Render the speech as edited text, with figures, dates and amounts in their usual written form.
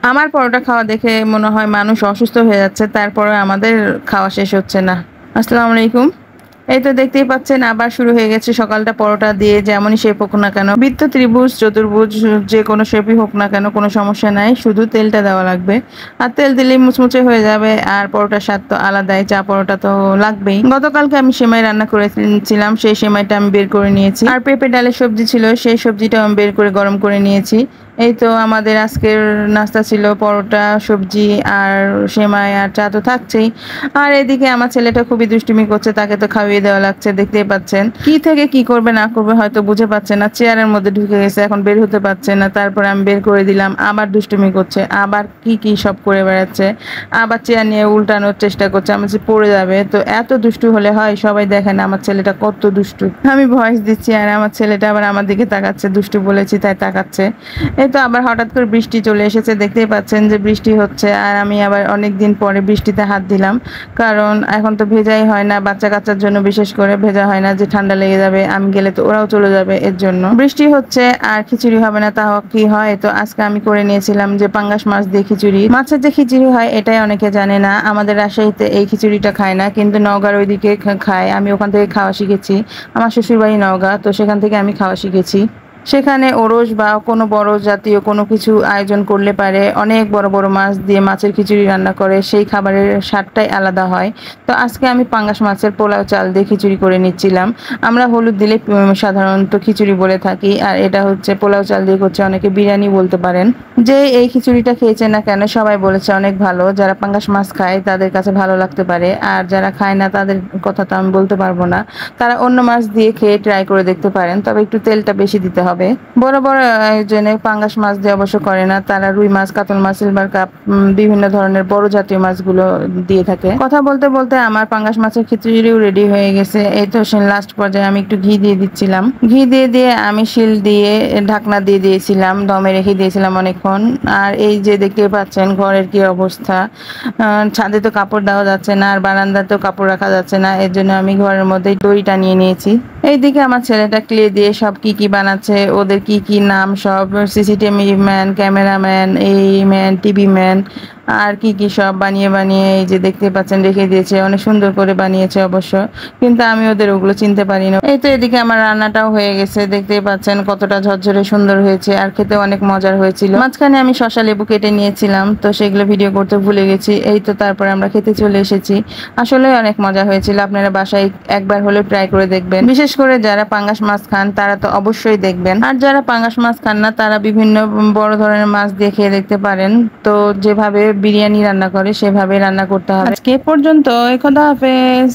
আমার পরোটা খাওয়া দেখে মনে হয় মানুষ অসুস্থ হয়ে যাচ্ছে, তারপরে আমাদের খাওয়া শেষ হচ্ছে না। আসসালামু আলাইকুম। এই তো দেখতেই পাচ্ছেন আবার শুরু হয়ে গেছে সকালটা পরোটা দিয়ে, যেমনই শেপ হোক না কেন, বৃত্ত, ত্রিভুজ, চতুর্ভুজ, যে কোনো শেপই হোক না কেন কোনো সমস্যা নাই, শুধু তেলটা দেওয়া লাগবে। আর তেল দিলেই মুচমুচে হয়ে যাবে। আর পরোটার স্বাদ তো আলাদাই, চা পরোটা তো লাগবেই। গতকালকে আমি সেমাই রান্না করেছিলাম, সেই সেমাইটা আমি বের করে নিয়েছি। আর পেঁপে ডালের সবজি ছিল, সেই সবজিটাও আমি বের করে গরম করে নিয়েছি। এই তো আমাদের আজকের নাস্তা ছিল পরোটা, সবজি আর সেমাই, আর চা তো থাকছেই। আর এদিকে আমার ছেলেটা খুবই দুষ্টুমি করছে, তাকে তো খাইয়ে দেওয়া লাগছে, দেখতেই পাচ্ছেন। কি থেকে কি করবে না করবে হয়তো বুঝে পাচ্ছে না, চেয়ারের মধ্যে ঢুকে গেছে, এখন বের হতে পারছে না। তারপরে আমি বের করে দিলাম, আবার দুষ্টুমি করছে, আবার কি কি সব করে বেড়াচ্ছে, আবার চেয়ার নিয়ে উল্টানোর চেষ্টা করছে, আমার যে পড়ে যাবে। তো এত দুষ্টু হলে হয়? সবাই দেখেন আমার ছেলেটা কত দুষ্টু। আমি ভয়েস দিচ্ছি আর আমার ছেলেটা আবার আমার দিকে তাকাচ্ছে, দুষ্টু বলেছি তাই তাকাচ্ছে। এই তো আবার হঠাৎ করে বৃষ্টি চলে এসেছে, দেখতেই পাচ্ছেন যে বৃষ্টি হচ্ছে। আর আমি আবার অনেক দিন পরে বৃষ্টিতে হাত দিলাম, কারণ এখন তো ভেজাই হয় না, বাচ্চা কাচ্চার জন্য বিশেষ করে ভেজা হয় না, যে ঠান্ডা লেগে যাবে, আমি গেলে তো ওরাও চলে যাবে, এর জন্য। বৃষ্টি হচ্ছে আর খিচুড়ি হবে না তা কি হয়? তো আজকে আমি করে নিয়েছিলাম যে পাঙ্গাস মাছ দিয়ে খিচুড়ি। মাছের যে খিচুড়ি হয় এটাই অনেকে জানে না, আমাদের রাজশাহীতে এই খিচুড়িটা খায় না, কিন্তু নওগাঁর ওইদিকে খায়। আমি ওখান থেকে খাওয়া শিখেছি, আমার শ্বশুরবাড়ি নওগাঁ, তো সেখান থেকে আমি খাওয়া শিখেছি। সেখানে ওরস বা কোনো বড় জাতীয় কোনো কিছু আয়োজন করলে পারে অনেক বড় বড় মাছ দিয়ে মাছের খিচুড়ি রান্না করে, সেই খাবারের স্বাদটাই আলাদা হয়। তো আজকে আমি পাঙ্গাস মাছের পোলাও চাল দিয়ে খিচুড়ি করে নিচ্ছিলাম। আমরা হলুদ দিলে সাধারণত খিচুড়ি বলে থাকি, আর এটা হচ্ছে পোলাও চাল দিয়ে করছে, অনেকে বিরিয়ানি বলতে পারেন। যে এই খিচুড়িটা খেয়েছে না কেন সবাই বলেছে অনেক ভালো। যারা পাঙ্গাস মাছ খায় তাদের কাছে ভালো লাগতে পারে, আর যারা খায় না তাদের কথা তো আমি বলতে পারবো না, তারা অন্য মাছ দিয়ে খেয়ে ট্রাই করে দেখতে পারেন, তবে একটু তেলটা বেশি দিতে হবে। বড় বড় আয়োজনে পাঙ্গাস মাছ দিয়ে অবশ্য করে না, তারা রুই মাছ, কাতল মাছ, সিলভার কাপ, বিভিন্ন ধরনের বড় জাতীয় মাছগুলো দিয়ে থাকে। কথা বলতে বলতে আমার পাঙ্গাস মাছের খিচুড়িও রেডি হয়ে গেছে। এই তো লাস্ট পর্যায়ে আমি একটু ঘি দিয়ে দিচ্ছিলাম, ঘি দিয়ে দিয়ে আমি শিল দিয়ে ঢাকনা দিয়ে দিয়েছিলাম, দমে রেখে দিয়েছিলাম অনেকক্ষণ। আর এই যে দেখতে পাচ্ছেন ঘরের কি অবস্থা, ছাদে তো কাপড় দেওয়া যাচ্ছে না, আর বারান্দাতেও কাপড় রাখা যাচ্ছে না, এর জন্য আমি ঘরের মধ্যেই দড়ি টানিয়ে নিয়েছি। এইদিকে আমার ছেলেটা ক্লে দিয়ে সব কি কি বানাচ্ছে, ওদের কি কি নাম সব, সিসিটিভি ম্যান, ক্যামেরাম্যান, এই ম্যান, টিভি ম্যান, আর কি কি সব বানিয়ে বানিয়ে এই যে দেখতে পাচ্ছেন রেখে দিয়েছে, অনেক সুন্দর করে বানিয়েছে অবশ্য, কিন্তু আমি ওদের ওগুলো চিনতে পারি না। এই তো এদিকে আমার রান্নাটাও হয়ে গেছে, দেখতেই পাচ্ছেন কতটা ঝরঝরে সুন্দর হয়েছে, আর খেতে অনেক মজার হয়েছিল। মাঝখানে আমি শসা লেবু কেটে নিয়েছিলাম, তো সেগুলো ভিডিও করতে ভুলে গেছি। এই তো তারপরে আমরা খেতে চলে এসেছি, আসলে অনেক মজা হয়েছিল। আপনারা বাসায় একবার হলে ট্রাই করে দেখবেন, বিশেষ করে যারা পাঙ্গাস মাছ খান তারা তো অবশ্যই দেখবেন, আর যারা পাঙ্গাস মাছ খান না তারা বিভিন্ন বড় ধরনের মাছ দিয়ে খেয়ে দেখতে পারেন। তো যেভাবে বিরিয়ানি রান্না করে সেভাবে রান্না করতে হবে। আজকে এ পর্যন্ত, খোদা হাফেজ।